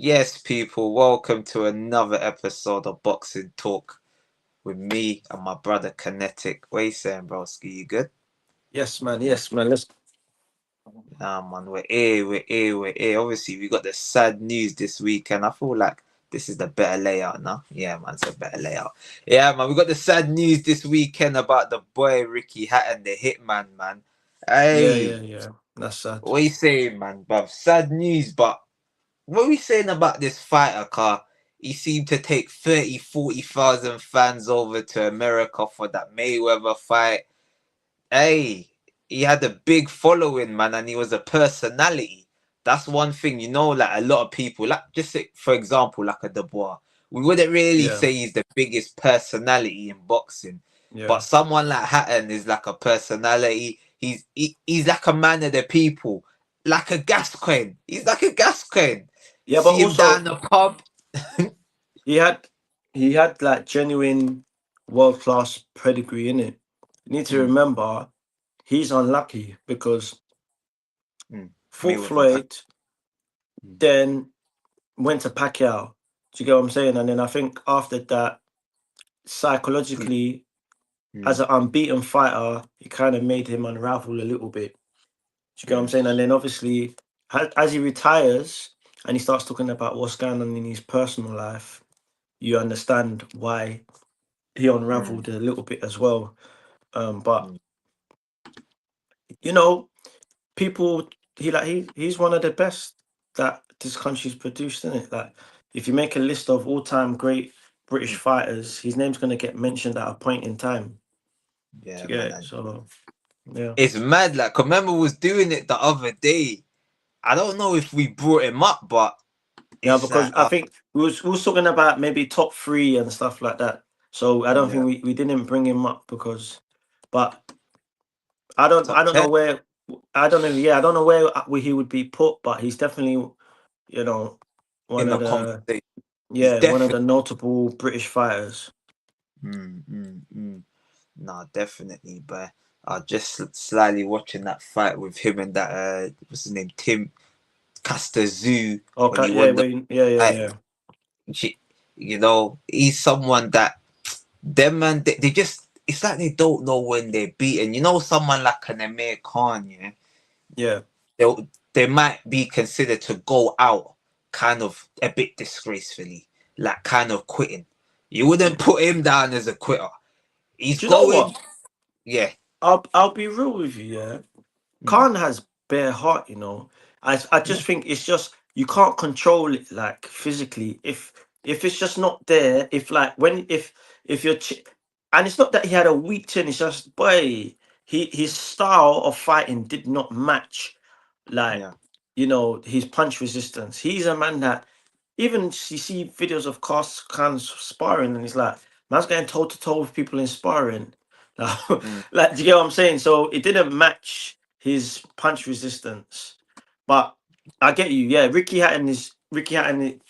Yes, people, welcome to another episode of Boxing Talk with me and my brother Kinetic. What you saying, broski? You good? Yes, man. Yes, man. Let's. Nah, man, we're here. Obviously, we got the sad news this weekend. I feel like this is the better layout now. Yeah, man, it's a better layout. Yeah, man, we got the sad news this weekend about the boy Ricky Hatton, the hitman, man. Yeah, Hey, yeah, yeah. That's sad. what you saying, man, bruv? Sad news, but what are we saying about this fighter, car? He seemed to take 30, 40,000 fans over to America for that Mayweather fight. Hey, he had a big following, man, and he was a personality. That's one thing, like a lot of people, like just say, for example, like a Dubois, we wouldn't really Yeah, say he's the biggest personality in boxing. But yeah, someone like Hatton is like a personality. He's like a man of the people, like a Gascoigne. He's like a Gascoigne. yeah. But See him down also, the pub. he had he had like genuine world class pedigree in it. You need to Mm, remember, he's unlucky because mm. fought Mayweather back. Floyd, Mm, then went to Pacquiao. Do you get what I'm saying? And then I think after that, mm, psychologically, as mm, an unbeaten fighter, it kind of made him unravel a little bit. Do you get what I'm mm, saying? And then obviously, as he retires and he starts talking about what's going on in his personal life, you understand why he mm, unraveled a little bit as well. But mm. you know, people he's one of the best that this country's produced, isn't it? Like, if you make a list of all-time great British Mm. fighters, his name's gonna get mentioned at a point in time. Do Yeah, you get man. it? So yeah. It's mad. Like, remember, was doing it the other day. I don't know if we brought him up, but Yeah, it's because like, I think we was talking about maybe top three and stuff like that. So I don't yeah, think we didn't bring him up because, but I top don't know 10. where I don't know where he would be put, but he's definitely you know one In the of the conversation. He's one of definitely. the notable British fighters. No, definitely. But I just slightly watching that fight with him and that, what's his name? Tim Casterzoo when Okay, he yeah, won the yeah, yeah, fight. yeah, He's someone that them man, they just, it's like they don't know when they're beaten. Someone like an Amir Khan, yeah, yeah. they they might be considered to go out kind of a bit disgracefully, like kind of quitting. You Yeah. wouldn't put him down as a quitter. He's Do you know going, what? yeah, I'll be real with you. Yeah, mm, Khan has bare heart. I yeah, just think it's just you can't control it like physically. If it's just not there, if like when if you're and it's not that he had a weak chin. It's just boy, his style of fighting did not match like yeah. his punch resistance. He's a man that even you see videos of Khan sparring, and he's like man's getting toe to toe with people in sparring. Like, Mm. like, do you get what I'm saying? So it didn't match his punch resistance. But I get you. Yeah, Ricky Hatton is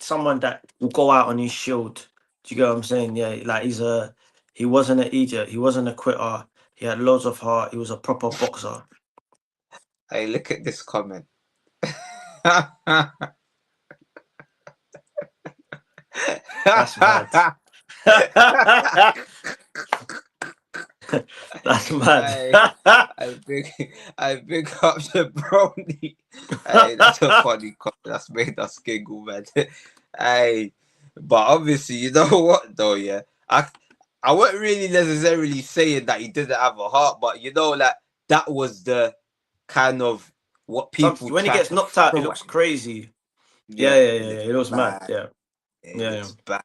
someone that will go out on his shield. Do you get what I'm saying? Yeah, like he wasn't an idiot. He wasn't a quitter. He had loads of heart. He was a proper boxer. Hey, look at this comment. That's mad. That's mad. I, I big, I big up the brony. Hey, that's a funny comment. That's made us giggle, man. Hey, but obviously, you know what though? Yeah, I wasn't really necessarily saying that he didn't have a heart, but like that was the kind of what people When he try gets to knocked out, it throw at looks him. crazy. Yeah, Yeah, yeah, it yeah, yeah. looks It looks mad. bad. Yeah, It yeah, yeah. looks bad.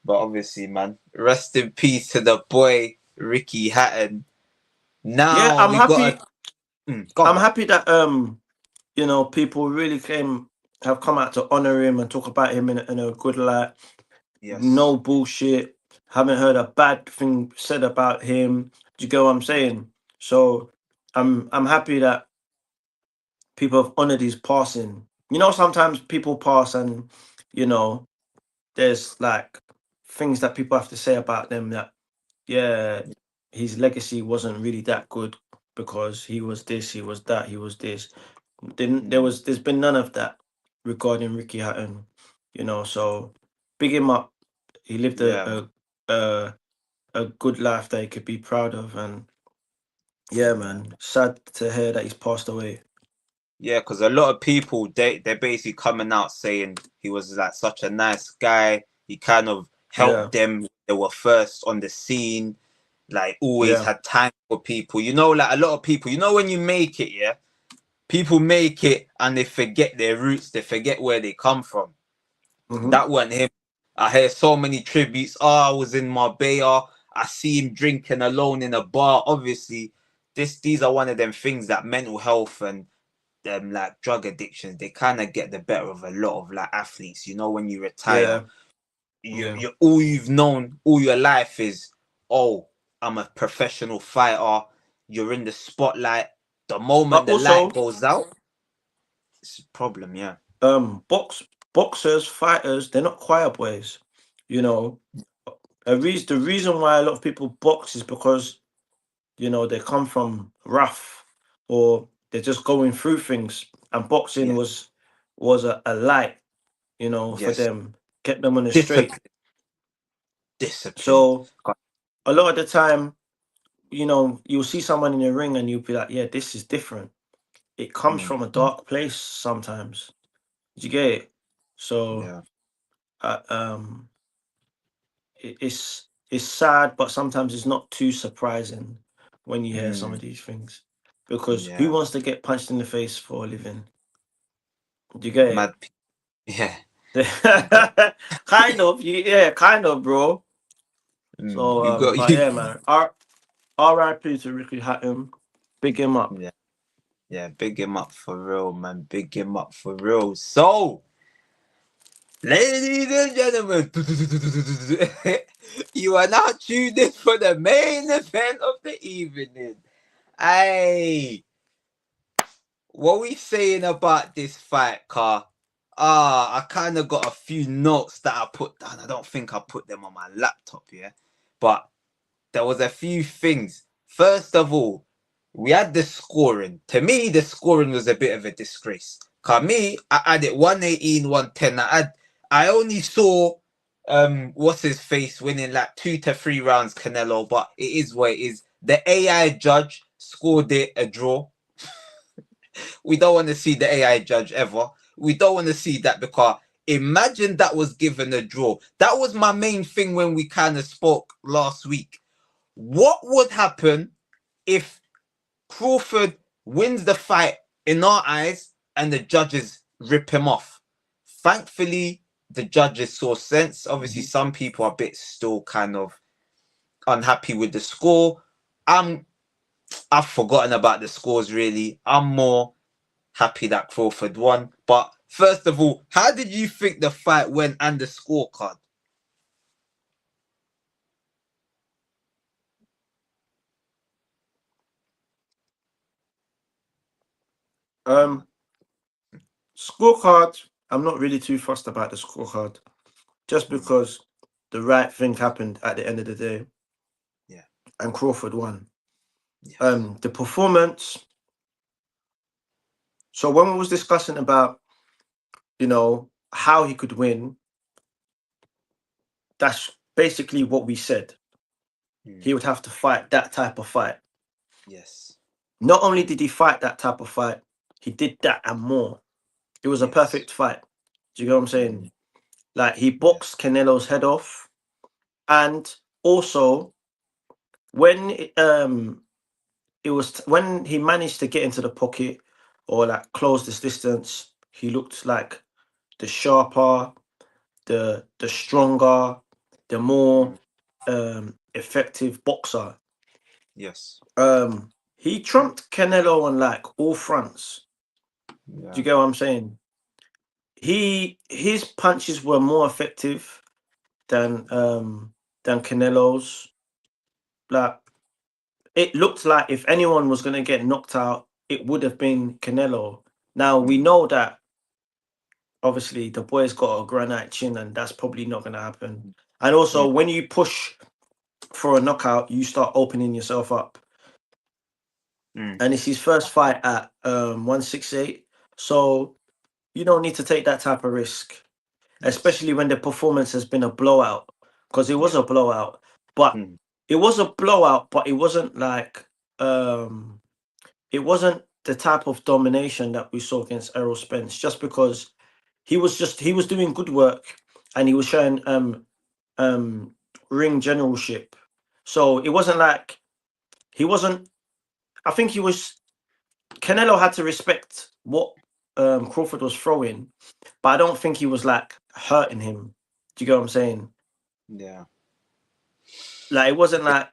But obviously, man, rest in peace to the boy Ricky Hatton. Yeah, Now we got a go on, I'm go on. happy that people really have come out to honor him and talk about him in a good light. Yes. No bullshit. Haven't heard a bad thing said about him. Do you get what I'm saying? So I'm happy that people have honored his passing. Sometimes people pass and you know there's like things that people have to say about them that yeah, his legacy wasn't really that good because he was this, he was that, he was this. There's been none of that. regarding Ricky Hatton. So big him up. He lived Yeah, man. a good life that he could be proud of, and yeah, Yeah. man, sad to hear that he's passed away. Yeah, because a lot of people they're basically coming out saying he was like such a nice guy. He kind of Yeah, helped them. They were first on the scene. Like always yeah, had time for people. Like a lot of people. When you make it, yeah, people make it and they forget their roots. They forget where they come from. mm-hmm. That wasn't him. I hear so many tributes. Oh, I was in Marbella. I see him drinking alone in a bar. Obviously, these are one of them things that mental health and them like drug addictions, they kind of get the better of a lot of like athletes. When you retire, Yeah, yeah. you all you've known all your life is, oh, I'm a professional fighter. You're in the spotlight. The But moment the light also, goes out, it's a problem. Yeah. boxers, fighters, they're not choir boys. You know, the reason why a lot of people box is because they come from rough, or they're just going through things, and boxing Yeah. was a light, for Yes. them, kept them on the straight. Discipline. Discipline. So a lot of the time, you'll see someone in the ring and you'll be like, yeah, this is different. It comes Mm, from a dark place sometimes. Did you get it? So yeah. uh, um it's sad, but sometimes it's not too surprising when you hear some Mm, of these things, because who yeah. wants to get punched in the face for a living? Do you get Mad. Yeah. You got. it? Kind of, yeah, kind of, bro. So, You got but you. yeah, man. R.I.P. to Ricky Hatton. Big him up. Yeah. Yeah. Big him up for real, man. Big him up for real. So. Ladies and gentlemen, you are now tuned in for the main event of the evening. Hey, what we saying about this fight, Car? I kind of got a few notes that I put down. I don't think I put them on my laptop, yeah? But there was a few things. First of all, we had the scoring. To me, the scoring was a bit of a disgrace. Cause me, I had it 118, 110. I only saw what's his face winning like 2 to 3 rounds, Canelo, but it is what it is. The AI judge scored it a draw. We don't want to see the AI judge ever. We don't want to see that, because imagine that was given a draw. That was my main thing when we kind of spoke last week. What would happen if Crawford wins the fight in our eyes and the judges rip him off? Thankfully, the judges saw sense. Obviously, Mhm. some people are a bit still kind of unhappy with the score. I've forgotten about the scores really. I'm more happy that Crawford won. But first of all, how did you think the fight went and the scorecard? Um, Scorecard. I'm not really too fussed about the scorecard, just Mm, because the right thing happened at the end of the day, yeah. and Crawford won. Yes. The performance. So when we was discussing about how he could win, that's basically what we said. Mm, He would have to fight that type of fight. yes. Not only did he fight that type of fight, he did that and more. It was a Yes. perfect fight. Do you get what I'm Mm, saying? Like, he yeah. boxed Canelo's head off, and also when it was when he managed to get into the pocket, or like close this distance, he looked like the sharper, the stronger, the more Mm, effective boxer. yes. He trumped Canelo on like all fronts. Do you Yeah. get what I'm saying? His punches were more effective than Canelo's. Like, it looked like if anyone was gonna get knocked out, it would have been Canelo. Now we Mm, know that obviously the boy's got a granite chin, and that's probably not gonna happen. And also, mm, when you push for a knockout, you start opening yourself up. mm, And it's his first fight at 168. So you don't need to take that type of risk, Yes. especially when the performance has been a blowout. Because it was Yeah. a blowout, but Mm. it was a blowout, but it wasn't like um, it wasn't the type of domination that we saw against Errol Spence. Just because he was doing good work and he was showing um ring generalship. So it wasn't like he wasn't. I think he was. Canelo had to respect what Crawford was throwing, but I don't think he was like hurting him. Do you get what I'm saying? Yeah. Like it wasn't like,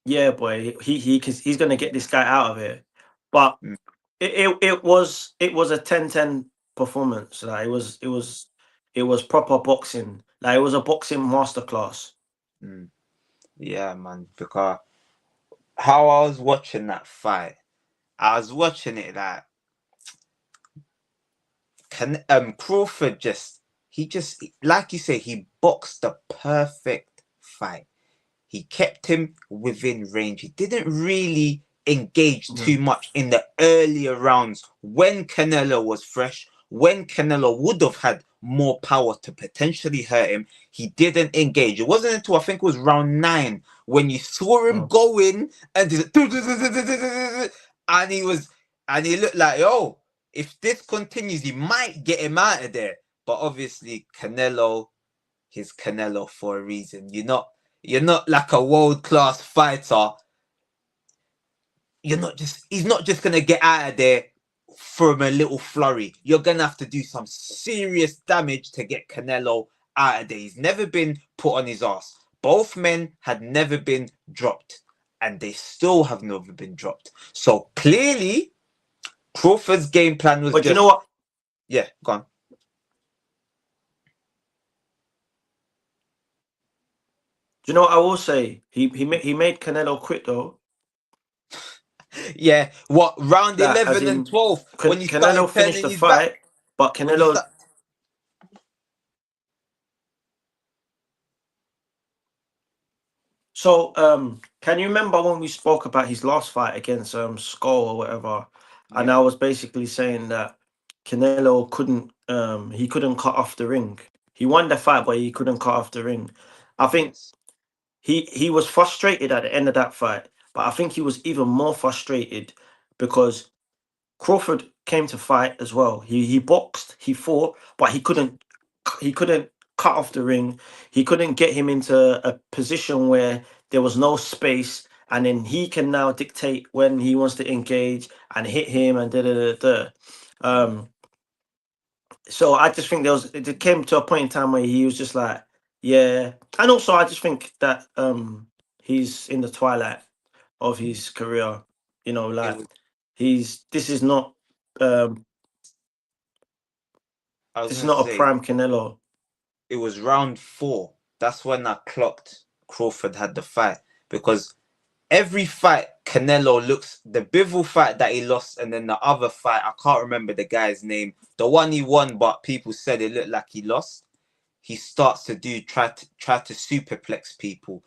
yeah, boy, cause he's gonna get this guy out of here. But Mm. it was a 10-10 performance. Like it was proper boxing. Like it was a boxing masterclass. Mm. Yeah, man. Because how I was watching that fight, I was watching it like Crawford just like you say, he boxed the perfect fight. He kept him within range. He didn't really engage too Mm. much in the earlier rounds when Canelo was fresh, when Canelo would have had more power to potentially hurt him. He didn't engage. It wasn't until I think it was round 9 when you saw him Mm. go in and and he was and he looked like, oh, if this continues, he might get him out of there. But obviously, Canelo, he's Canelo for a reason. You're not like a world class fighter. He's not just gonna get out of there from a little flurry. You're gonna have to do some serious damage to get Canelo out of there. He's never been put on his ass. Both men had never been dropped, and they still have never been dropped. So clearly, Crawford's game plan was But you know just, what? yeah, go on. Do you know what I will say? He made Canelo quit though. Yeah, what round Like as 11 and in 12 when he Canelo started finished turning the his back? fight, but When he Canelo. start, So can you remember when we spoke about his last fight against Skull or whatever? And I yeah, was basically saying that Canelo couldn't he couldn't cut off the ring. He won the fight, but he couldn't cut off the ring. I think yes, he was frustrated at the end of that fight, but I think he was even more frustrated because Crawford came to fight as well. He boxed, he fought, but he couldn't cut off the ring. He couldn't get him into a position where there was no space, and then he can now dictate when he wants to engage and hit him and da da da da. mm, Um, so I just think it came to a point in time where he was just like, yeah. And also I just think that he's in the twilight of mm. his career. You know, It like was. this is not um I was this is gonna not a say prime Canelo. it was round 4. That's when I clocked Crawford had the fight because every fight Canelo looks the Bivol fight that he lost and then the other fight I can't remember the guy's name. The one he won, but people said it looked like he lost. He starts to try to superplex people.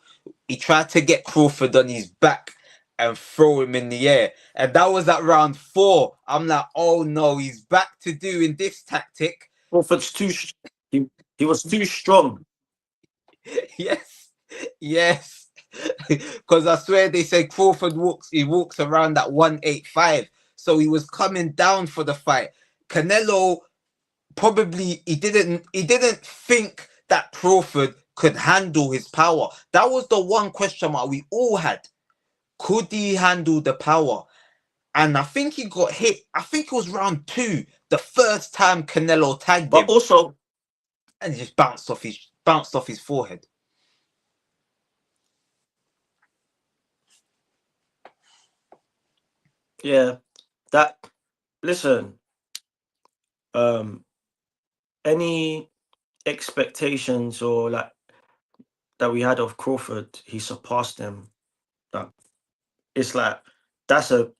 He tried to get Crawford on his back and throw him in the air. And that was at round 4. I'm like, oh no, he's back to doing this tactic. Crawford's he, he was too strong. Yes, yes. Because I swear they say Crawford he walks around at 185. So he was coming down for the fight. Canelo probably he didn't think that Crawford could handle his power. That was the one question mark we all had. Could he handle the power? And I think he got hit. I think it was round 2, the first time Canelo tagged But him, also, and he just bounced off his forehead. yeah, that listen, um, any expectations or like that we had of Crawford, he surpassed them. Like, it's like that's a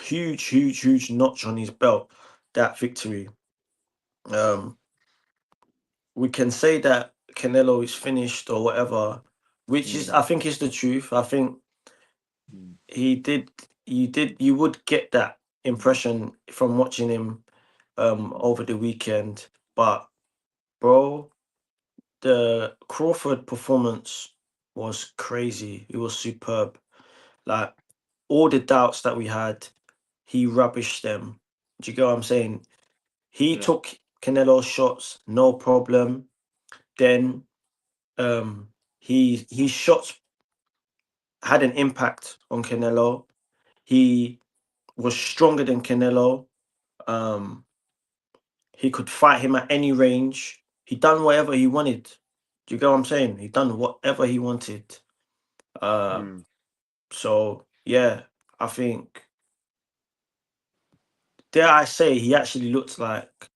huge notch on his belt. That victory. Um, we can say that Canelo is finished or whatever, which is Mm, I think is the truth. I think mm, he did you would get that impression from watching him over the weekend. But bro, the Crawford performance was crazy. It was superb. Like all the doubts that we had, he rubbished them. Do you get what I'm saying? He Yeah. took Canelo's shots, no problem. Then um his shots had an impact on Canelo. He was stronger than Canelo. Um he could fight him at any range. He done whatever he wanted. Do you get what I'm saying? He done whatever he wanted. Uh Mm. so yeah, I think dare I say he actually looks like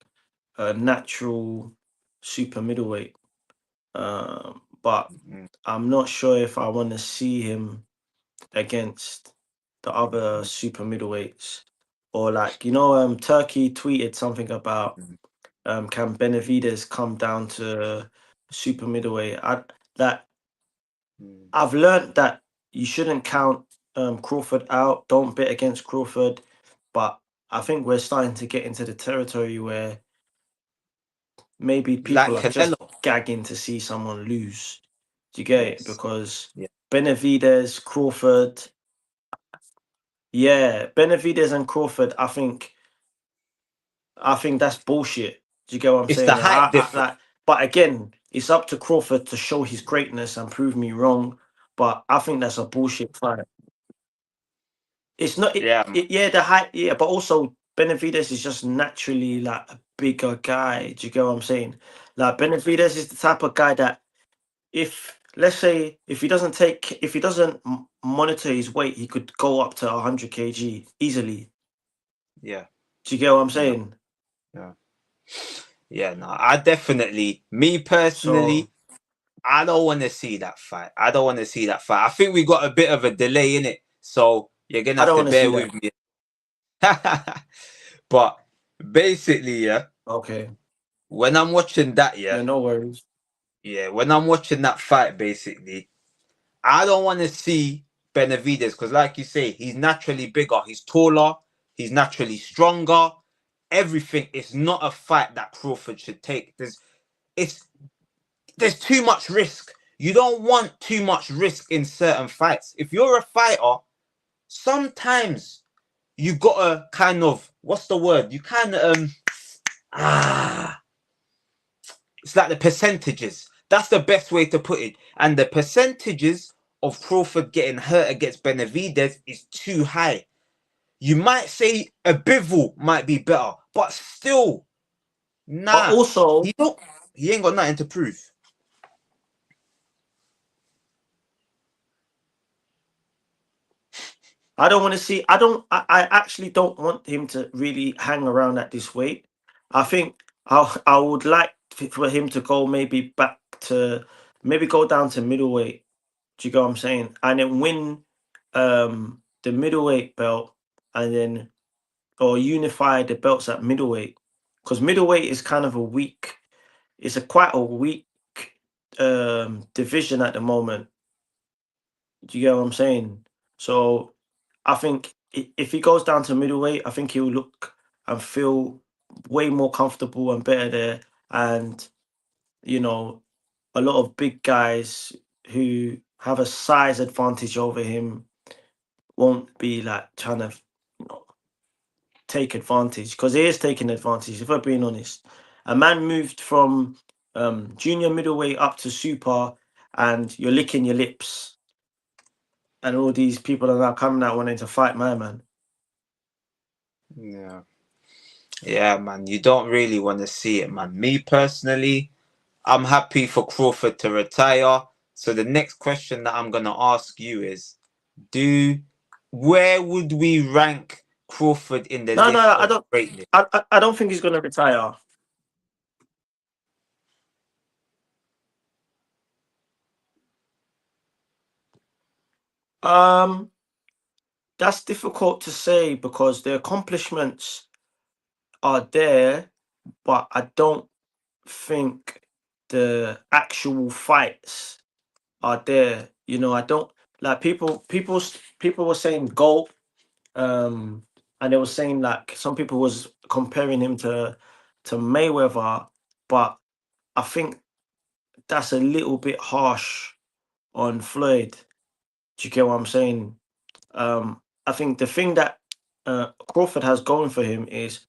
a natural super middleweight. But Mm. I'm not sure if I want to see him against the other Mm. super middleweights. Or like, Turkey tweeted something about Mm. can Benavides come down to super middleweight? That Mm. I've learned that you shouldn't count Crawford out. Don't bet against Crawford. But I think we're starting to get into the territory where maybe Like people are just Canelo. gagging to see someone lose. Do you get it? Yes. Because Yeah. Benavides, Crawford, yeah, Benavides and Crawford, I think that's bullshit. Do you get what I'm It's the saying? height difference. But again, it's up to Crawford to show his greatness and prove me wrong. But I think that's a bullshit fight. It's not, Yeah, man. yeah, the height, yeah, but also Benavides is just naturally like a bigger guy. Do you get what I'm saying? Like Benavides is the type of guy that if let's say if he doesn't monitor his weight, he could go up to 100 kg easily. Yeah. Do you get what I'm Yeah. saying? Yeah. Yeah. No, I definitely, me So personally, I don't want to see that fight. I don't want to see that fight. I think we got a bit of a delay in it, so you're gonna I have don't to want to see bear that. with me. But basically, yeah, Okay. when I'm watching that, Yeah, no worries. when I'm watching that fight, basically, I don't want to see Benavides because, like you say, he's naturally bigger, he's taller, he's naturally stronger. Everything is not a fight that Crawford should take. It's there's too much risk. You don't want too much risk in certain fights. If you're a fighter, sometimes you gotta kind of what's the word? You kind of ah, it's like the percentages. That's the best way to put it. And the percentages of Crawford getting hurt against Benavides is too high. You might say a Bivol might be better, but still, But nah, also, he don't. He ain't got nothing to prove. I don't want to see. I actually don't want him to really hang around at this weight. I think I would like for him to go maybe back to maybe go down to middleweight. Do you get what I'm saying? And then win the middleweight belt, and then or unify the belts at middleweight, because middleweight is kind of a weak. It's a quite a weak division at the moment. Do you get what I'm saying? So I think if he goes down to middleweight, I think he'll look and feel way more comfortable and better there. And you know, a lot of big guys who have a size advantage over him won't be like trying to you know, take advantage, because he is taking advantage. If we're being honest, a man moved from junior middleweight up to super, and you're licking your lips, and all these people are now coming out wanting to fight my man. Yeah, yeah, man. You don't really want to see it, man. Me personally, I'm happy for Crawford to retire. So the next question that I'm gonna ask you is, do where would we rank Crawford in the No, no, list I of don't. greatness? I don't think he's going to retire. Um, that's difficult to say because the accomplishments are there, but I don't think the actual fights are there. I don't like people. People were saying GOAT. Um, and they were saying like some people was comparing him to Mayweather, but I think that's a little bit harsh on Floyd. Do you get what I'm saying? I think the thing that Crawford has going for him is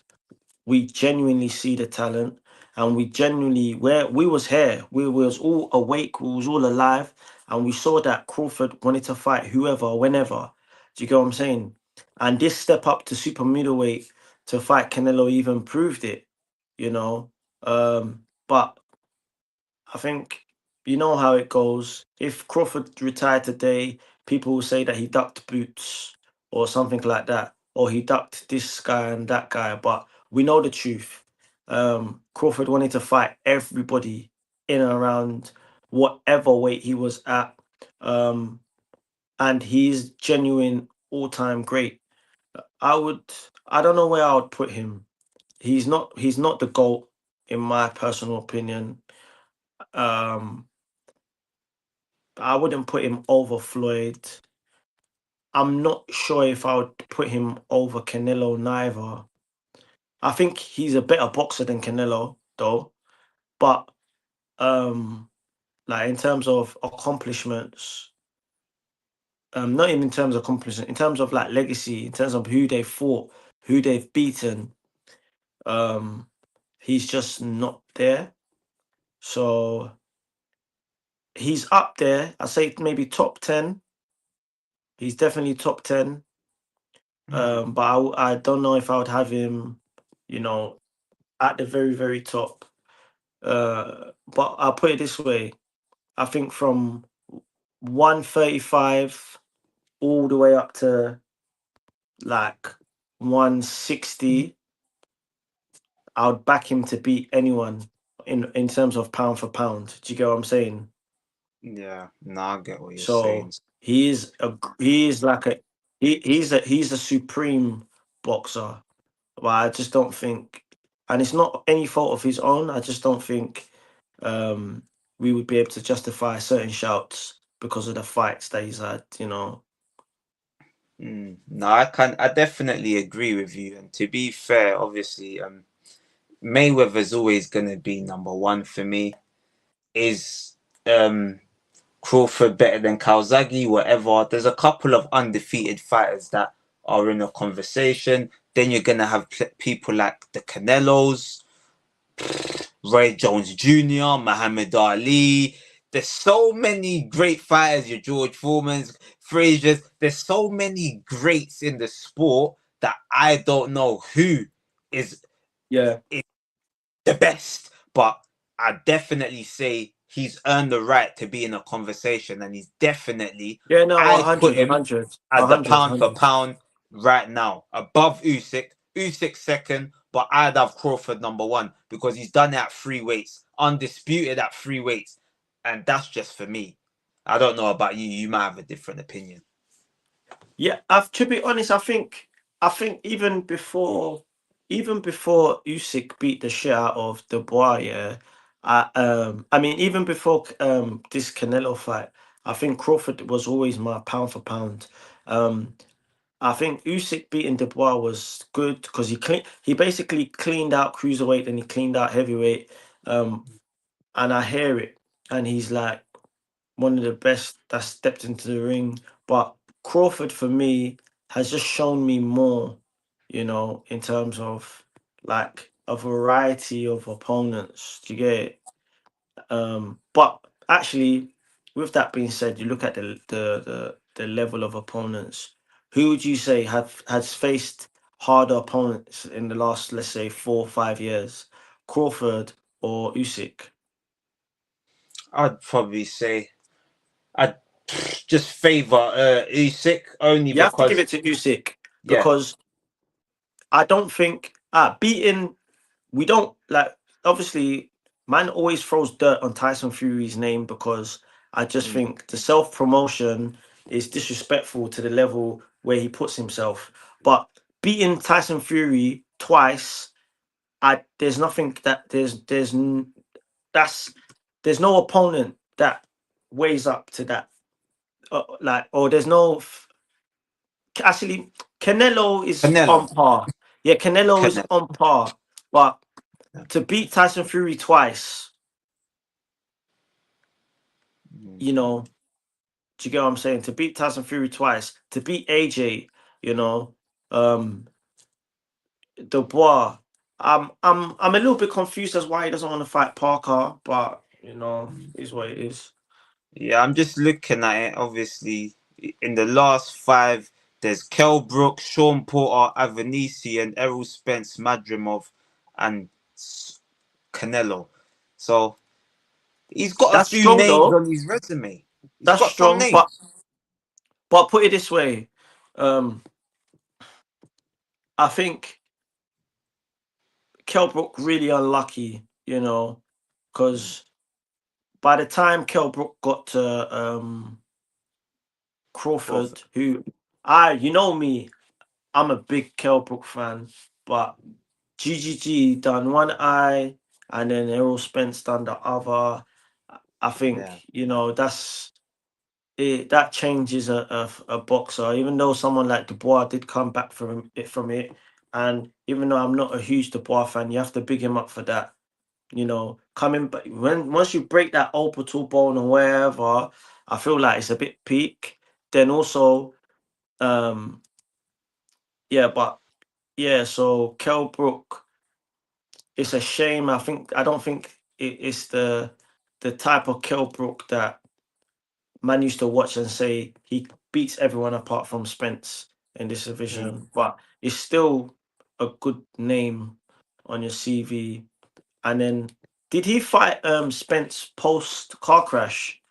we genuinely see the talent, and we genuinely where we was here, we was all awake, we was all alive, and we saw that Crawford wanted to fight whoever, whenever. Do you get what I'm saying? And this step up to super middleweight to fight Canelo even proved it, you know. But I think you know how it goes. If Crawford retired today, people will say that he ducked boots or something like that, or he ducked this guy and that guy. But we know the truth. Crawford wanted to fight everybody in and around whatever weight he was at, um, and he's genuine all-time great. I would. I don't know where I would put him. He's not. He's not the GOAT in my personal opinion. Um, I wouldn't put him over Floyd. I'm not sure if I would put him over Canelo neither. I think he's a better boxer than Canelo though. But um like in terms of accomplishments, not even in terms of accomplishment, in terms of like legacy, in terms of who they fought, who they've beaten, um, he's just not there. So he's up there. I say maybe top 10. He's definitely top 10. Mm. But I don't know if I would have him, you know, at the very, very top. But I'll put it this way. I think from 135 all the way up to like 160, I would back him to beat anyone in terms of pound for pound. Do you get what I'm saying? Yeah, no, I get what you're saying. So he is like a he's a supreme boxer. But I just don't think, and it's not any fault of his own. I just don't think um, we would be able to justify certain shouts because of the fights that he's had. You know. No, I definitely agree with you. And to be fair, obviously, Mayweather's always gonna be number one for me. Is um Crawford better than Calzaghe? Whatever. There's a couple of undefeated fighters that are in a conversation. Then you're gonna have people like the Canelos, Roy Jones Jr., Muhammad Ali. There's so many great fighters, your George Foreman's, Frazier's. There's so many greats in the sport that I don't know who is, Yeah. is the best. But I definitely say he's earned the right to be in a conversation, and he's definitely, Yeah. No. I put 100. him 100. as the 100. pound for 100. pound right now, above Usyk. Usyk second, but I'd have Crawford number one because he's done it at three weights, undisputed at three weights, and that's just for me. I don't know about you. You might have a different opinion. Yeah. To be honest, I think even before Usyk beat the shit out of Dubois, yeah. I mean, even before this Canelo fight, I think Crawford was always my pound for pound. Um, I think Usyk beating Dubois was good because he basically cleaned out cruiserweight and he cleaned out heavyweight. Um, and I hear it, and he's like one of the best that stepped into the ring. But Crawford for me has just shown me more, you know, in terms of like a variety of opponents. Do you get it? But actually, with that being said, you look at the level of opponents. Who would you say have has faced harder opponents in the last, let's say, 4 or 5 years? Crawford or Usyk? I'd probably say I'd just favor Usyk only You have to give because, it to Usyk yeah, because I don't think beating we don't like obviously man always throws dirt on Tyson Fury's name because I just mm, think the self promotion is disrespectful to the level where he puts himself. But beating Tyson Fury twice, I there's nothing that that's there's no opponent that weighs up to that. Like or there's no actually. Canelo is Canelo. on par. Yeah, Canelo is Canelo. on par. But to beat Tyson Fury twice, Mm, you know, do you get what I'm saying? To beat Tyson Fury twice, to beat AJ, you know, um, Dubois. I'm a little bit confused as why he doesn't want to fight Parker, but mm. is what it is. Yeah, I'm just looking at it. Obviously, in the last five, there's Kell Brook, Sean Porter, Avanisi, and Errol Spence, Madrimov, and Canelo. So he's got a That's few strong names though. on his resume. He's That's got some strong, names. but put it this way, um, I think Kell Brook really unlucky, Mm, because by the time Kell Brook got to Crawford. Crawford, who you know me, I'm a big Kell Brook fan, but GGG done one eye, and then Errol Spence done the other. I think Yeah. that's it. That changes a boxer. Even though someone like Dubois did come back from it, and even though I'm not a huge Dubois fan, you have to big him up for that. Coming back when once you break that orbital bone or wherever, I feel like it's a bit peak. Then also, um, yeah, but yeah, so Kell Brook, it's a shame. I don't think it's the type of Kell Brook that man used to watch and say he beats everyone apart from Spence in this Mm. division, but it's still a good name on your CV. And then, did he fight Spence post car crash?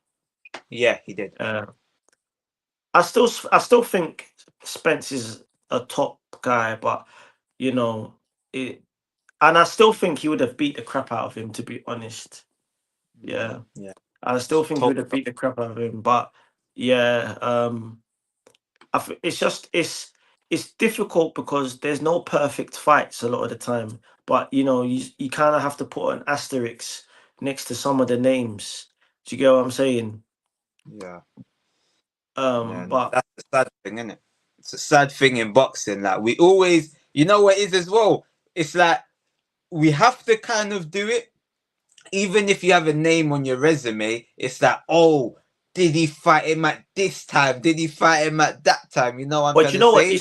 Yeah, he did. Uh, I still think Spence is a top guy, but you know it, and I still think he would have beat the crap out of him. To be honest, yeah, Yeah. I still think he Top. would have beat the crap out of him. But yeah, it's just it's difficult because there's no perfect fights a lot of the time. But you kind of have to put an asterisk next to some of the names. Do you get what I'm saying? Yeah. Yeah. But That's the sad thing, isn't it? It's a sad thing in boxing. Like we always, you know what it is as well. It's like we have to kind of do it, even if you have a name on your resume. It's like, oh, did he fight him at this time? Did he fight him at that time? You know what I'm but trying you to know what? say?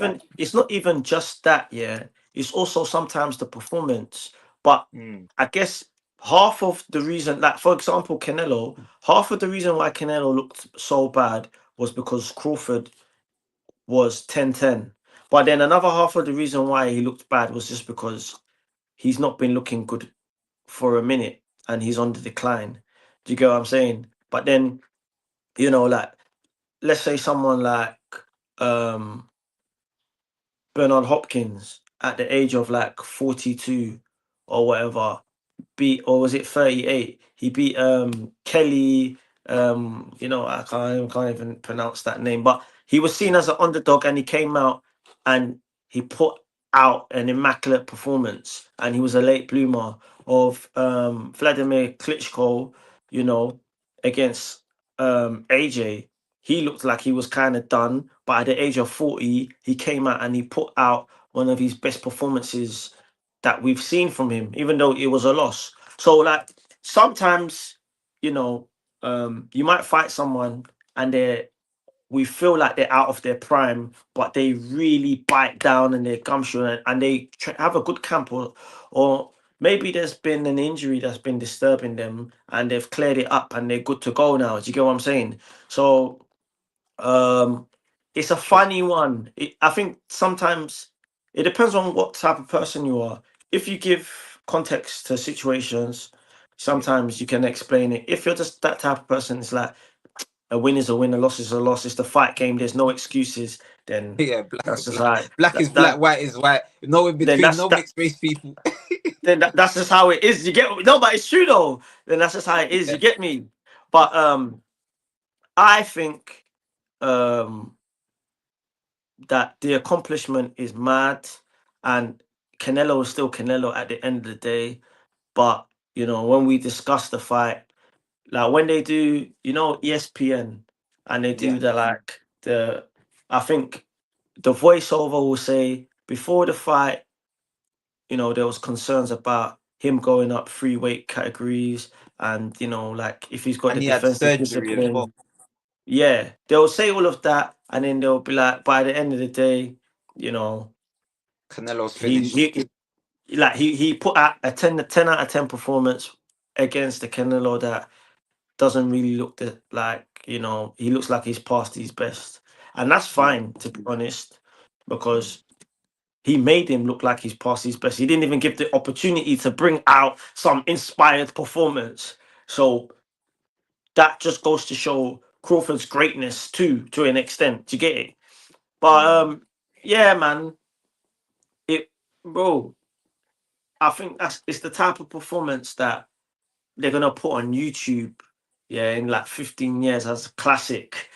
Like, It's not even just that. Yeah, it's also sometimes the performance. But mm, I guess half of the reason, like for example, Canelo, half of the reason why Canelo looked so bad was because Crawford was 10-10. But then another half of the reason why he looked bad was just because he's not been looking good for a minute and he's on the decline. Do you get what I'm saying? But then, like let's say someone like um Bernard Hopkins at the age of like 42 or whatever beat, or was it 38? He beat Kelly. I can't even pronounce that name, but he was seen as an underdog and he came out and he put out an immaculate performance and he was a late bloomer of Vladimir Klitschko, you know, against AJ. He looked like he was kind of done, but at the age of 40, he came out and he put out one of his best performances that we've seen from him, even though it was a loss. So like sometimes, you know, you might fight someone and we feel like they're out of their prime, but they really bite down and they're gumshoe and they have a good camp, or maybe there's been an injury that's been disturbing them and they've cleared it up and they're good to go now. Do you get what I'm saying? So um, it's a funny one. I think sometimes it depends on what type of person you are. If you give context to situations, yeah, sometimes you can explain it. If you're just that type of person, it's like a win is a win, a loss is a loss. It's the fight game. There's no excuses. Then yeah. Black that's is just black. how Black is black. White is white. No in then between. No mixed race people. that's just how it is. You get no, but it's true though. Then that's just how it is. Yeah, You get me? But I think um that the accomplishment is mad, and Canelo is still Canelo at the end of the day. But when we discuss the fight, like when they do, ESPN, and they yeah, do the like the, I think the voiceover will say before the fight, there was concerns about him going up 3 weight categories, and like if he's got And the he had defensive surgery as well. discipline. Yeah, they'll say all of that, and then they'll be like, by the end of the day, you know, Canelo's he finished. he put out a 10 out of 10 performance against the Canelo that doesn't really look like, he looks like he's past his best, and that's Yeah. fine, to be honest, because he made him look like he's past his best. He didn't even give the opportunity to bring out some inspired performance. So that just goes to show Crawford's greatness too, to an extent. Do you get it? But Mm. yeah, man, it bro. I think it's the type of performance that they're gonna put on YouTube. Yeah, in like 15 years as a classic.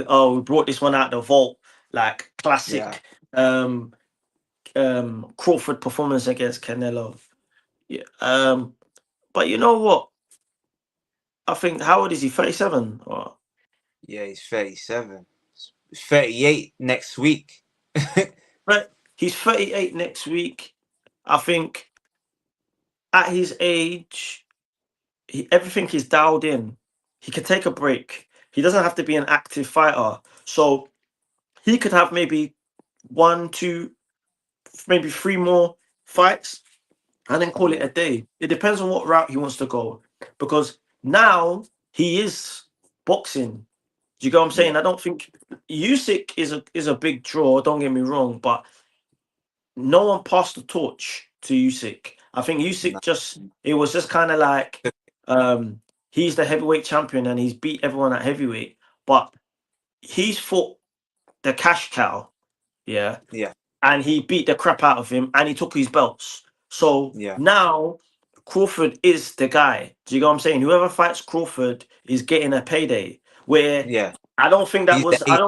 Oh, we brought this one out the vault, like Yeah. classic. Um, Crawford performance against Canelo. Yeah. But you know what? I think how old is he? 37 or Yeah, he's 37. 38 next week. right? He's 38 next week. I think at his age, everything is dialed in. He could take a break. He doesn't have to be an active fighter. So he could have maybe one, two, maybe three more fights and then call it Yeah. a day. It depends on what route he wants to go. Because now he is boxing. Do you get what I'm saying? Yeah. I don't think Usyk is a big draw. Don't get me wrong, but no one passed the torch to Usyk. I think No. Usyk it was just kind of like um, he's the heavyweight champion and he's beat everyone at heavyweight, but he's fought the cash cow, yeah, Yeah. and he beat the crap out of him and he took his belts. So Yeah. now Crawford is the guy. Do you know what I'm saying? Whoever fights Crawford is getting a payday. Where Yeah. I don't think that He's the was eight.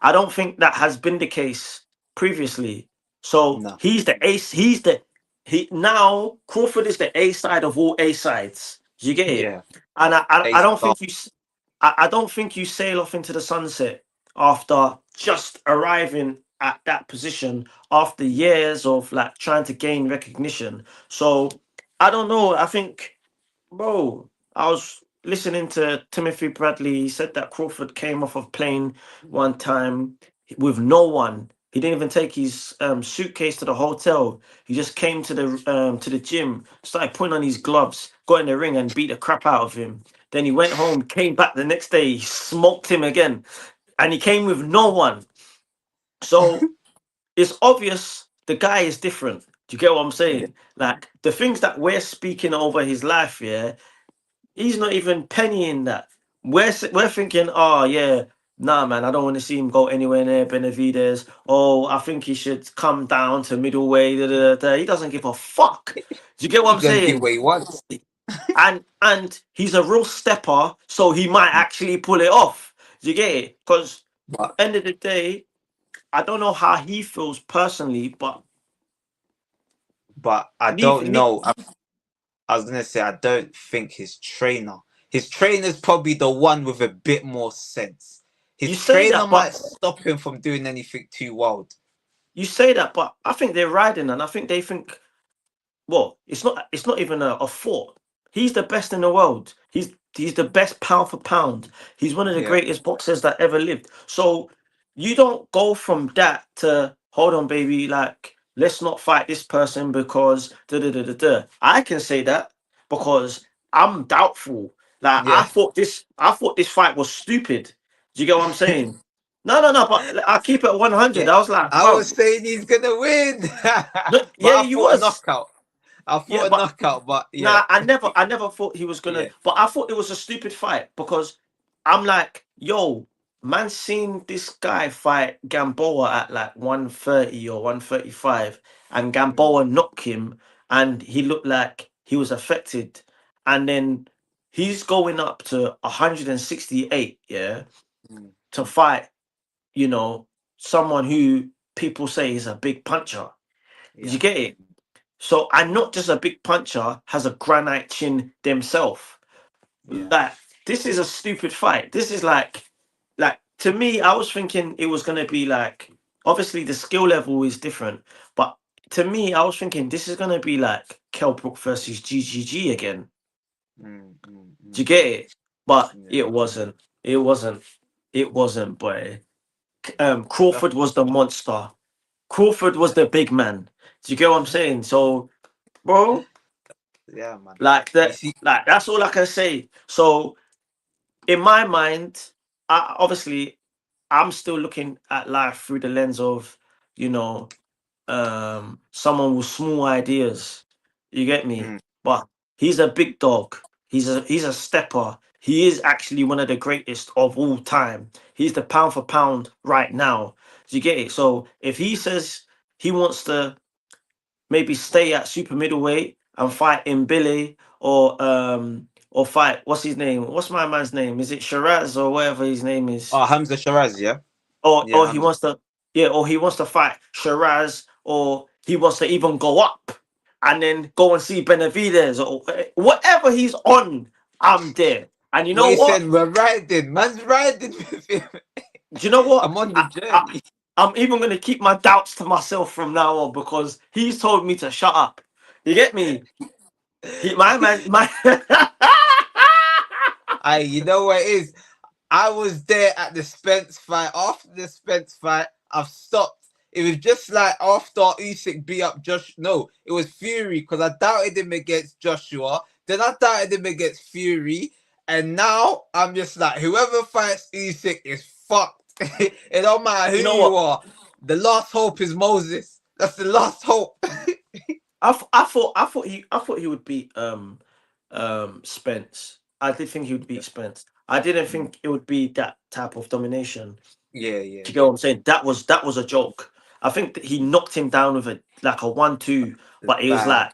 I don't think that has been the case previously. So No. he's the ace. He now Crawford is the A side of all A sides. Do you get it? Yeah. And I Ace don't star. think I don't think you sail off into the sunset after just arriving at that position after years of like trying to gain recognition. So I don't know. I think, bro, I was listening to Timothy Bradley. He said that Crawford came off of plane one time with no one. He didn't even take his suitcase to the hotel. He just came to the gym, started putting on his gloves, got in the ring and beat the crap out of him. Then he went home, came back the next day, he smoked him again, and he came with no one. So it's obvious the guy is different. Do you get what I'm Yeah. saying? Like the things that we're speaking over his life, yeah, he's not even pennying that. We're thinking, oh yeah, nah, man, I don't want to see him go anywhere near Benavides. Oh, I think he should come down to middleweight. Da, da, da, da. He doesn't give a fuck. Do you get what He I'm gonna give saying? what he wants. And he's a real stepper, so he might actually pull it off. Do you get it? Because But end of the day, I don't know how he feels personally, but I leave, don't leave, know. I was gonna say I don't think his trainer's probably the one with a bit more sense. you His say trainer that, might but stop him from doing anything too wild. I think they're riding, and I think they think, well, it's not even a thought. He's the best in the world. He's the best pound for pound. He's one of the Yeah. greatest boxers that ever lived. So you don't go from that to hold on, baby, like let's not fight this person because da da da da da. I can say that because I'm doubtful. Like Yeah. I thought this fight was stupid. Do you get what I'm saying? No, no, no. But I keep it at 100. Yeah. I was like, I bro, was saying he's gonna win. no, But yeah, I you thought a was. knockout. I Yeah, thought a but knockout, but yeah. nah, I never thought he was gonna. Yeah. But I thought it was a stupid fight because I'm like, yo, man, seen this guy fight Gamboa at like 130 or 135, and Mm, Gamboa knocked him, and he looked like he was affected, and then he's going up to 168, yeah, mm, to fight, you know, someone who people say is a big puncher. Did yeah. you get it? So, and not just a big puncher, has a granite chin themselves. Yeah. Like, this is a stupid fight. This is like to me, I was thinking it was gonna be like obviously the skill level is different, but to me, I was thinking this is gonna be like Kell Brook versus GGG again. Mm, mm, Do you mm. get it? But Yeah. it wasn't. It wasn't. It wasn't, boy. That's, Crawford was the monster. Crawford was the big man. Do you get what I'm saying? So, bro, yeah, man. like You that, see, like that's all I can say. So, in my mind, obviously, I'm still looking at life through the lens of, you know, someone with small ideas. You get me? mm, But he's a big dog. He's a stepper. He is actually one of the greatest of all time. He's the pound for pound right now. Do you get it? So if he says he wants to maybe stay at super middleweight and fight in Billy or fight what's his name? What's my man's name? Is it Shiraz or whatever his name is? oh, Hamza Shiraz, yeah, Or yeah, he Hamza. wants to, yeah, or he wants to fight Shiraz, or he wants to even go up and then go and see Benavides or whatever he's on. I'm there, and you What know you what? saying? We're riding, man's riding with him. Do you know what? I'm on the journey. I'm even going to keep my doubts to myself from now on because he's told me to shut up. You get me? My man, my. You know what it is? I was there at the Spence fight. After the Spence fight, I've stopped. It was just like after Usyk beat up Josh. No, it was Fury because I doubted him against Joshua. Then I doubted him against Fury, and now I'm just like, whoever fights Usyk is fucked. It don't matter who You know you what? are. The last hope is Moses. That's the last hope. I thought he would beat Spence. I did think he would beat Spence. I didn't Mm. think it would be that type of domination. Yeah, yeah, Do you get yeah. what I'm saying? That was a joke. I think that he knocked him down with a like a 1-2, It's but it was bad. like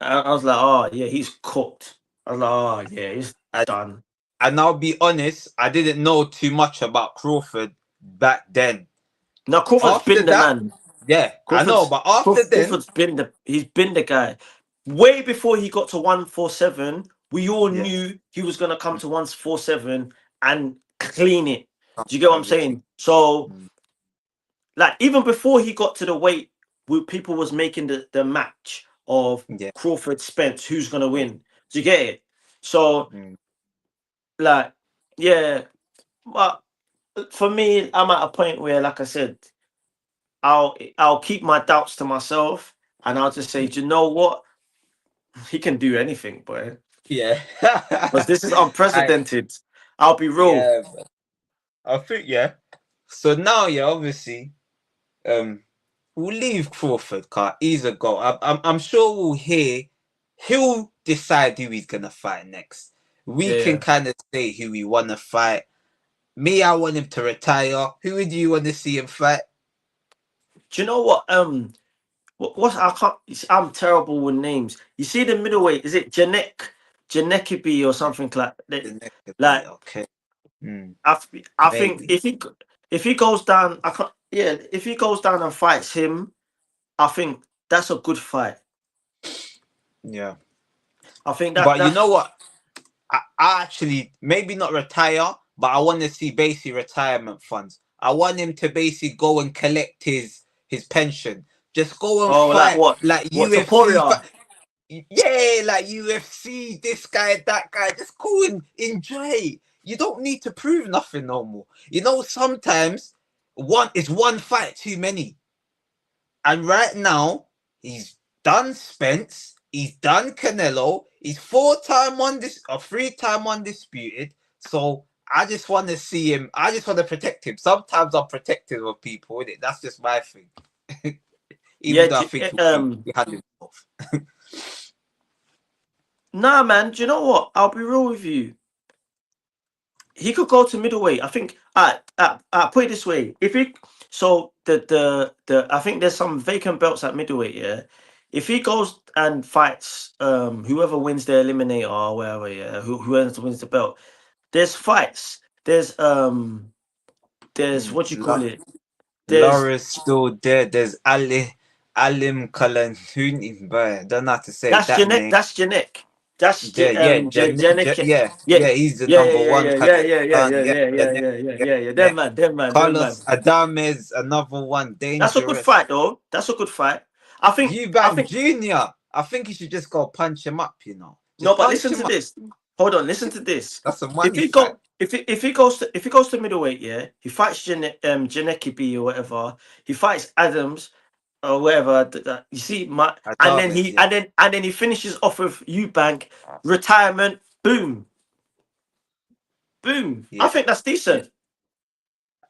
I was like, oh yeah, he's cooked. I was like, oh yeah, he's And done. and I'll be honest, I didn't know too much about Crawford back then. Now Crawford's After been the that, man. yeah, I know, Crawford's but after then, Crawford's been the guy. Way before he got to 147, we all yeah, knew he was gonna come to 147 and clean it. Do you get what I'm everything. saying? So Mm, like even before he got to the weight, people was making the match of yeah, Crawford Spence, who's gonna win. Do you get it? So mm, like yeah, but for me, I'm at a point where, like I said, I'll keep my doubts to myself, and I'll just say, do you know what? He can do anything, boy. yeah. Because this is I unprecedented. I'll be real. yeah, I think yeah. So now, yeah, obviously, um, we'll leave Crawford, car. He's a goal. I'm sure we'll hear. He'll decide who he's gonna fight next. We can Yeah. kind of say who we want to fight. Me, I want him to retire. Who would you want to see him fight? Do you know what? What I can't. I'm terrible with names. You see the middleweight? Is it Janekibi or something like that? The next could be Like okay. Hmm, I think maybe. if he goes down, I can't. Yeah, if he goes down and fights him, I think that's a good fight. Yeah. I think But you know that's. what? I actually maybe not retire, but I want to see basically retirement funds. I want him to basically go and collect his pension. Just go and Oh, like fight what? like What UFC. Taporia? Yeah, like UFC. This guy, that guy. Just go and enjoy. You don't need to prove nothing no more. You know, sometimes one fight too many. And right now, he's done Spence, he's done Canelo, he's 4-time on this or 3-time undisputed. So I just want to see him. I just want to protect him. Sometimes I'm protective of people, innit? That's just my thing. Even Yeah. though I think he had himself. Nah, man. Do you know what? I'll be real with you. He could go to middleweight. I think. Put it this way: if he, so the I think there's some vacant belts at middleweight. Yeah, if he goes and fights whoever wins the eliminator or whatever, yeah, whoever wins the belt, there's fights. There's what you call it. There's Laura's still there. There's Ali Alim Kalanhuni, but I don't know how to say that's that Janek. name. That's Janek. That's Yeah, yeah, Janek. yeah, Yeah, yeah. He's the yeah, number yeah, one yeah, kind yeah, of yeah, yeah, gun. yeah, Yeah, yeah, yeah, yeah, them, yeah, yeah, yeah, yeah, yeah. yeah. Them man. Carlos Adames, another one, That's a good dangerous. fight, though. That's a good fight. I think. I Eubank think. Junior. I think you should just go punch him up. No, Just but punch listen him to up. this. Hold on, listen to this. That's a If money he fight. go, if he goes to middleweight, yeah, he fights Janeki B or whatever. He fights Adams or whatever. You see, and then Adames, he yeah, and then he finishes off with Eubank retirement. Boom, boom. I yeah, think that's yeah. decent.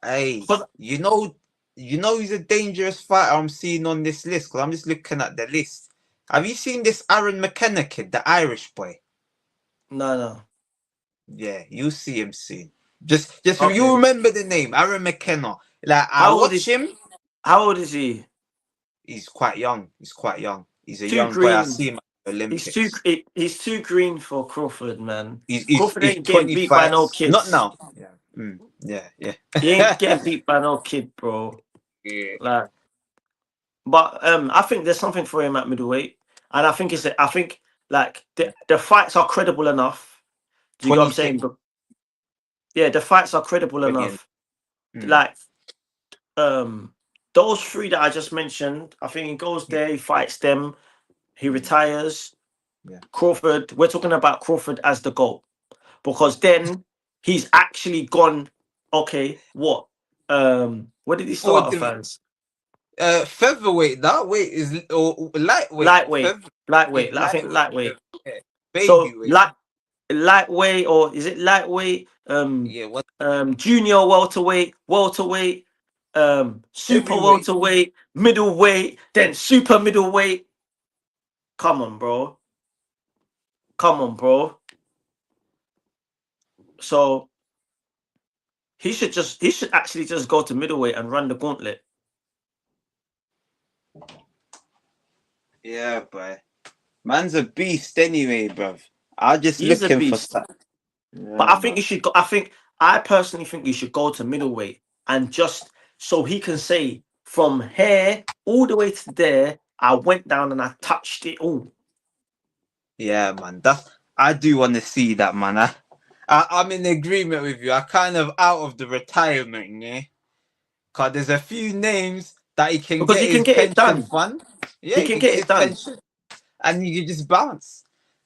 Hey, But he's a dangerous fighter I'm seeing on this list because I'm just looking at the list. Have you seen this Aaron McKenna kid, the Irish boy? no, no. Yeah, you see him soon. Just you Okay. remember the name, Aaron McKenna. Like I How old watch is him. How old is he? He's quite young. He's quite young. He's a Too young boy. I green. see him at the Olympics. He's too green for Crawford, man. Crawford He's ain't getting beat by 25. no Not kids. now. Yeah. Yeah. Yeah. He ain't getting beat by no kid, bro. Yeah. Like, but I think there's something for him at middleweight, and I think like the fights are credible enough. Do you get what I'm saying? 26 But yeah, the fights are credible million. enough. Like um, those three that I just mentioned, I think he goes Yeah. there, he fights them, he retires. Yeah. Crawford, we're talking about Crawford as the GOAT because then he's actually gone. Okay, what did he For start off the as? featherweight, that weight is or lightweight. Lightweight, Yeah, I think lightweight. lightweight. Yeah. Baby So weight. lightweight, or is it lightweight? Yeah, what Junior welterweight, super heavyweight. welterweight, middleweight, then super middleweight. Come on, bro. Come on, bro. So he should actually just go to middleweight and run the gauntlet. Yeah, boy. Man's a beast anyway, bruv. I'm just He's a looking for beast. stuff. But Yeah, I think he man. should go. I personally think he should go to middleweight and just so he can say from here all the way to there, I went down and I touched it all. Yeah, man. I do want to see that, man. I'm in agreement with you. I kind of out of the retirement, yeah. Cause there's a few names that he can Because get he can his get it pension done. fund. Yeah, He he can can get get it his done. pension, and you can just bounce.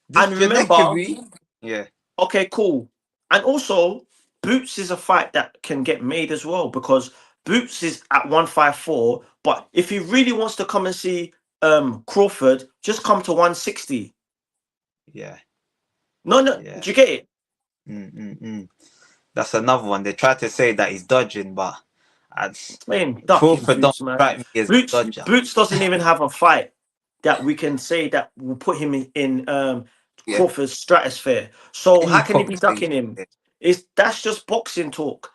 This And remember, Janekovic, yeah, okay, cool. And also, Boots is a fight that can get made as well because Boots is at 154. But if he really wants to come and see Crawford, just come to 160. yeah, No, no, yeah. do you get it? Mm. That's another one. They try to say that he's dodging, but I, Man, ducking Crawford don't Boots, man. strike me as a dodger. Boots doesn't even have a fight that we can say that will put him in Yeah, Crawford's stratosphere. So how any can he be competition. ducking him? That's just boxing talk.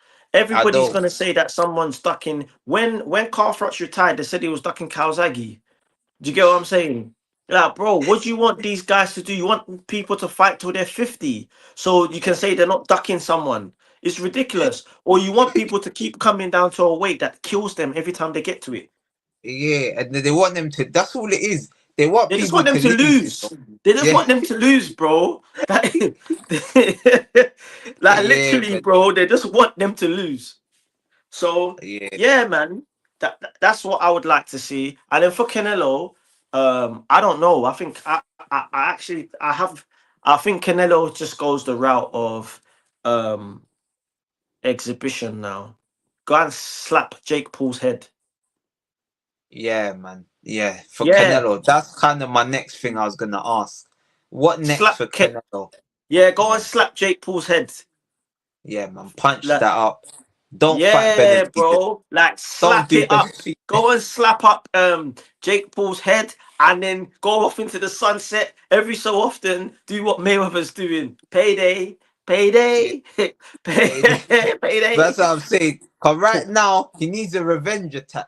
I Everybody's don't. gonna say that someone's ducking. When Carl retired, they said he was ducking Calzaghe. Do you get what I'm saying? Like, bro, what do you want these guys to do? You want people to fight till they're 50 so you can say they're not ducking someone. It's ridiculous. Or you want people to keep coming down to a weight that kills them every time they get to it. Yeah, and they want them to. That's all it is. They want They just people want them to to lose. lose. They just Yeah, want them to lose, bro. Like, like yeah, literally, but bro, they just want them to lose. So yeah, yeah, man, that's what I would like to see. And then for Canelo, I don't know. I actually I think Canelo just goes the route of um exhibition now. Go and slap Jake Paul's head. yeah, man. Yeah, for Yeah, Canelo, that's kind of my next thing I was gonna ask. What next slap for Canelo? yeah, go and Yeah, slap Jake Paul's head. yeah, man. Punch Like, that up. Don't fight yeah, Benavidez. bro. Like Don't slap do it up. Benavidez. Go and slap up Jake Paul's head and then go off into the sunset every so often. Do what Mayweather's doing. Payday, Yeah, payday, that's payday. what I'm saying. Cause right now he needs a revenge attack.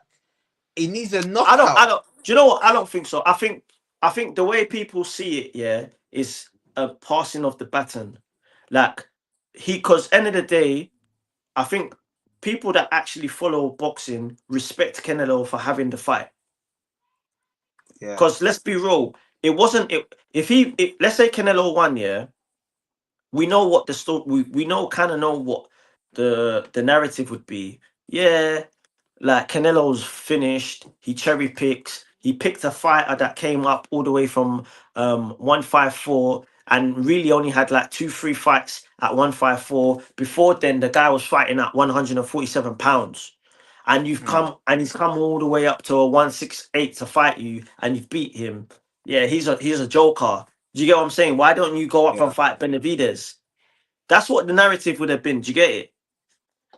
He needs a I knockout. don't do you know what? I don't think so. I think the way people see it, yeah, is a passing of the baton. Like because end of the day, I think people that actually follow boxing respect Canelo for having the fight. Yeah, Because let's be real, it wasn't. Let's say Canelo won, yeah, we know what the story. We know kind of know what the narrative would be. Yeah, like Canelo's finished. He cherry picks. He picked a fighter that came up all the way from 154 and really only had like 2 3 fights at 154. Before then, the guy was fighting at 147 pounds. And Mm, he's come all the way up to a 168 to fight you, and you've beat him. Yeah, he's a joker. Do you get what I'm saying? Why don't you go up and yeah. fight Benavides? That's what the narrative would have been. Do you get it?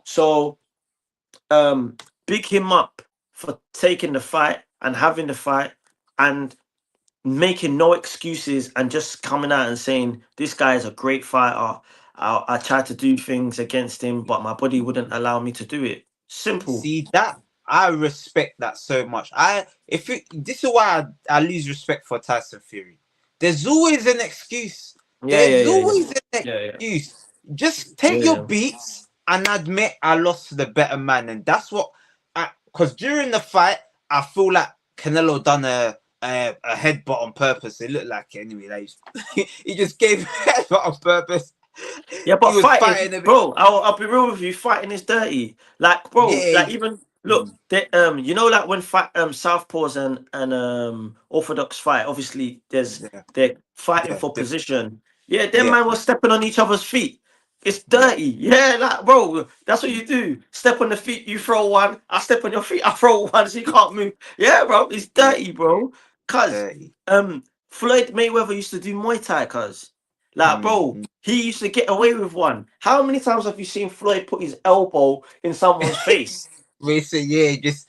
So um big him up for taking the fight and having the fight and making no excuses and just coming out and saying this guy is a great fighter. I tried to do things against him, but my body wouldn't allow me to do it. Simple. See that I respect that so much. This is why I lose respect for Tyson Fury. There's always an excuse. Yeah, yeah, There's yeah, yeah, always an yeah, yeah, excuse. Just yeah, take your yeah. beats and admit I lost to the better man, and that's what. Because during the fight, I feel like Canelo done a headbutt on purpose. It looked like it anyway. Like, he just gave a headbutt on purpose. Yeah, He but was fighting, fighting a bit. bro. I'll be real with you. Fighting is dirty. Like, bro. Yeah. Like, even look, you know, like when fight southpaws and orthodox fight. Obviously, Yeah. they're fighting Yeah. for position. Yeah, them Yeah. man was stepping on each other's feet. It's Yeah. dirty. Yeah, like, bro. That's what you do. Step on the feet, you throw one. I step on your feet, I throw one. So you can't move. Yeah, bro. It's Yeah. dirty, bro. Cause Dirty. Floyd Mayweather used to do Muay Thai, cuz. Like, bro, Mm. he used to get away with one. How many times have you seen Floyd put his elbow in someone's face? We say just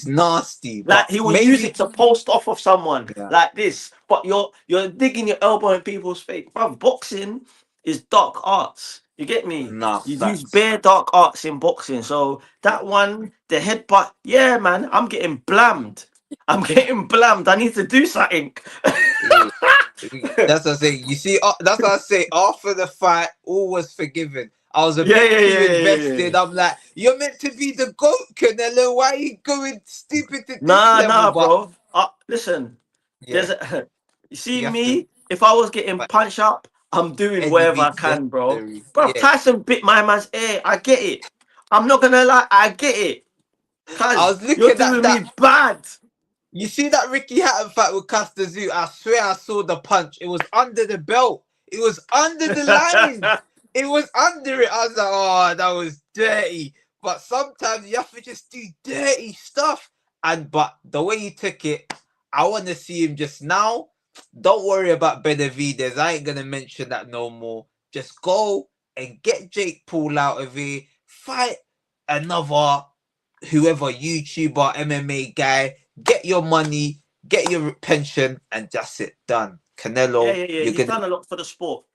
nasty. Like But he will use maybe it to post off of someone yeah, like this. But you're digging your elbow in people's face. Bro, boxing is dark arts. You get me? nah You use facts. bare dark arts in boxing. So Yeah, that one, the headbutt, yeah, man, I'm getting blammed. I'm getting blammed. I need to do something. yeah. That's what I say. You see, that's what I say. After the fight, all was forgiven. I was a Yeah, bit yeah, too yeah, yeah, yeah, invested. yeah. I'm like, you're meant to be the goat, Canelo. Why are you going stupid to this Nah, level? nah, But bro. Listen, yeah, there's a you see you have to me, if I was getting fight punched up, I'm doing any whatever I means can, bro. necessary. Bro, Yeah, Tyson bit my man's ear. I get it. I'm not gonna lie, I get it. I Cuz was you're looking at doing that. me bad. You see that Ricky Hatton fight with Castazu? I swear I saw the punch. It was under the belt. It was under the line. It was under it. I was like, oh, that was dirty. But sometimes you have to just do dirty stuff. But the way he took it, I want to see him just now. Don't worry about Benavides. I ain't gonna mention that no more. Just go and get Jake Paul out of here. Fight another whoever YouTuber, MMA guy, get your money, get your pension, and that's it. Done. Yeah, Canelo, yeah, yeah. you're He's gonna done a lot for the sport.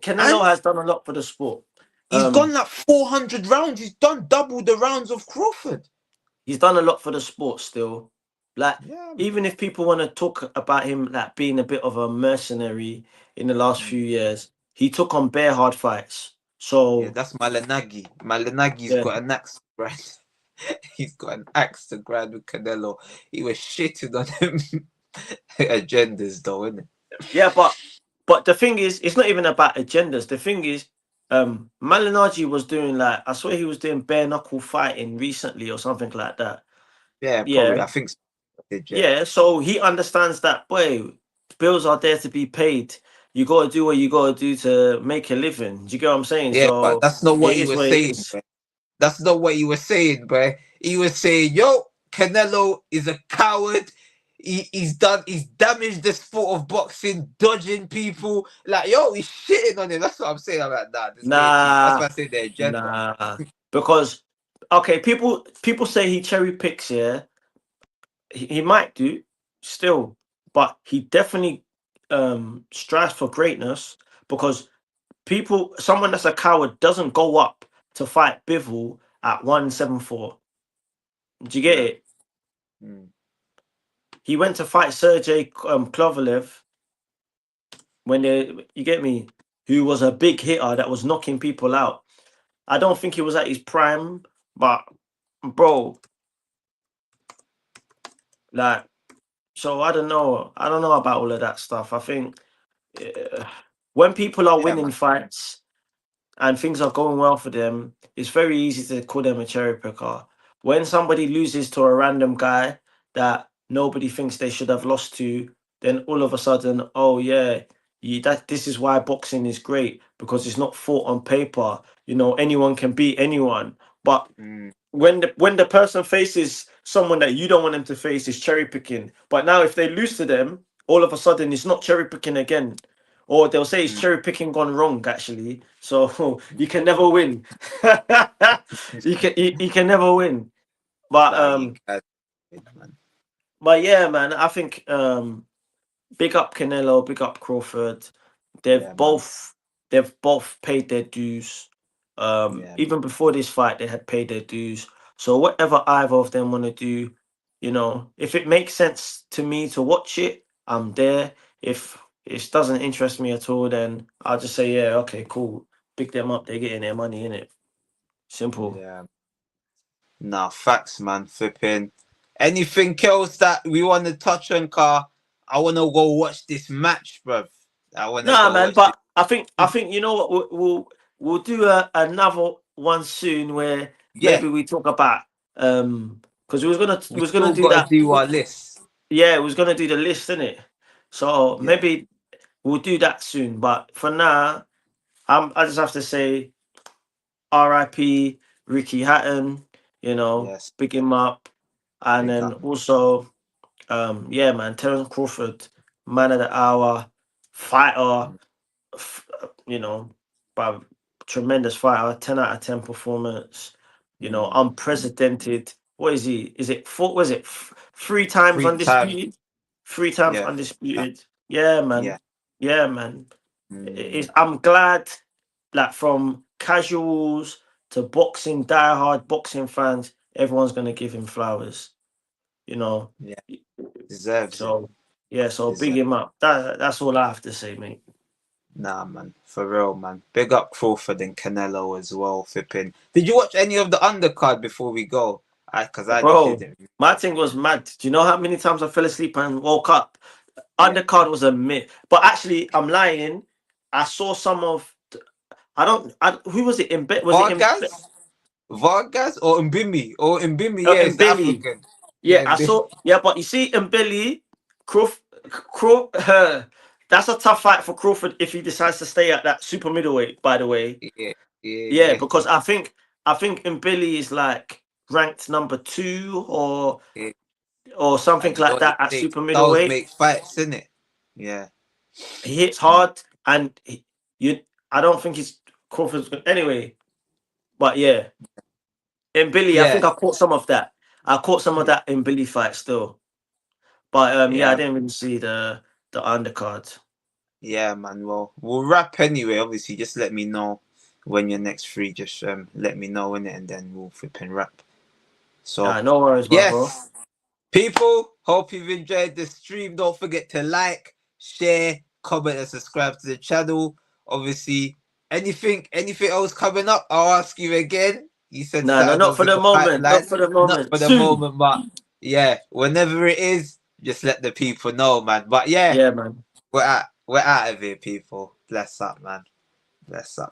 Canelo and has done a lot for the sport. he's gone like 400 rounds. He's done double the rounds of Crawford. He's done a lot for the sport still. Like, Yeah. even if people want to talk about him like being a bit of a mercenary in the last few years, he took on bare hard fights. Yeah, So that's Malanagi. Malanagi's yeah, got an axe to grind. He's got an axe to grind with Canelo. He was shitting on him agendas though, isn't it? yeah, but the thing is, it's not even about agendas. The thing is, Malignaggi was doing like I swear he was doing bare knuckle fighting recently or something like that. Yeah, probably. Yeah, I think so. Yeah. yeah. So he understands that boy, bills are there to be paid. You gotta do what you gotta do to make a living. Do you get what I'm saying? Yeah, but So that's not what it he is was what it saying. is. That's not what he was saying, bro. He was saying, yo, Canelo is a coward. He's damaged the sport of boxing, dodging people. Like, yo, he's shitting on him. That's what I'm saying. I'm like, nah, this way too. That's Nah, why I say the agenda. nah. Because okay, people say he cherry picks, yeah. He might do still, but he definitely strives for greatness because someone that's a coward doesn't go up to fight Bivol at 174. Do you get Yeah. it? Mm. He went to fight Sergey Kovalev when you get me, who was a big hitter that was knocking people out. I don't think he was at his prime, but bro, like So I don't know. I don't know about all of that stuff. I think uh, when people are Yeah, winning man. fights and things are going well for them, it's very easy to call them a cherry picker. When somebody loses to a random guy that nobody thinks they should have lost to, then all of a sudden, oh yeah, that this is why boxing is great because it's not fought on paper. You know, anyone can beat anyone. But Mm, when the person faces someone that you don't want them to face, is cherry picking. But now if they lose to them, all of a sudden it's not cherry picking again. Or they'll say it's mm. cherry picking gone wrong, actually. So you can never win. You can never win. But Nah, you um can't, man. but yeah, man, I think big up Canelo, big up Crawford. They've Yeah, man. both they've both paid their dues. Yeah, Even before this fight, they had paid their dues. So whatever either of them want to do, you know, if it makes sense to me to watch it, I'm there. If it doesn't interest me at all, then I'll just say, yeah, okay, cool. Pick them up. They're getting their money in it. Simple. yeah. Nah, facts, man. Flipping. Anything else that we want to touch on, car? I want to go watch this match, bruv. I want to Nah, go man. watch this. But I think you know what we'll do another one soon where Yeah, maybe we talk about because we we was gonna still do got to that. do our list. Yeah, we was gonna do the list, innit? So Yeah. maybe we'll do that soon. But for now, I just have to say R.I.P. Ricky Hatton. You know, Yes. pick him up, and Big then up. also yeah, man, Terrance Crawford, man of the hour, fighter. You know, but tremendous fighter, 10 out of 10 performance, you know, Mm. unprecedented. What is he? Is it four? Was it three times 3 times. undisputed? Three times Yeah. undisputed. Yeah, man. Yeah. Yeah, man. Mm. I'm glad that from casuals to boxing, diehard boxing fans, everyone's going to give him flowers, you know. Yeah. Deserves it. So, yeah, so big Deserves. him up. That's all I have to say, mate. Nah, man. For real, man. Big up Crawford and Canelo as well. Flipping. Did you watch any of the undercard before we go? Because I Bro, didn't. my thing was mad. Do you know how many times I fell asleep and woke up? Yeah. Undercard was a myth. But actually, I'm lying. I saw some of. Who was it in bed? Was it in Vargas? Vargas or Mbimi? Or Mbimi, yeah, it's the Billy? African. Yeah, Yeah, I Mbimi. saw. Yeah, but you see, in Billy, that's a tough fight for Crawford if he decides to stay at that super middleweight. By the way, Yeah, yeah, yeah, yeah, because I think Billy is like ranked number two yeah. or something And you know like what they that at say? super Styles middleweight. make fights, innit? Yeah. He hits Mm. hard, and you. I don't think he's Crawford's good anyway. But yeah, in Billy, I think Yeah. I caught some of that. I caught some of Yeah. that in Billy fight still. But yeah, I Yeah. didn't really see the undercard. Yeah, man. Well, we'll wrap anyway. Obviously, just let me know when you're next free. Just let me know in it, and then we'll flip and wrap. So, No worries, my bro. yes, people. Hope you've enjoyed the stream. Don't forget to like, share, comment, and subscribe to the channel. Obviously, anything else coming up, I'll ask you again. You said No, no, not Saturday's for in the the moment. Not pipeline. for the Not moment. for the Soon. moment, but yeah, whenever it is, just let the people know, man. But yeah, Yeah, man. we're out of here, people. Bless up, man. Bless up.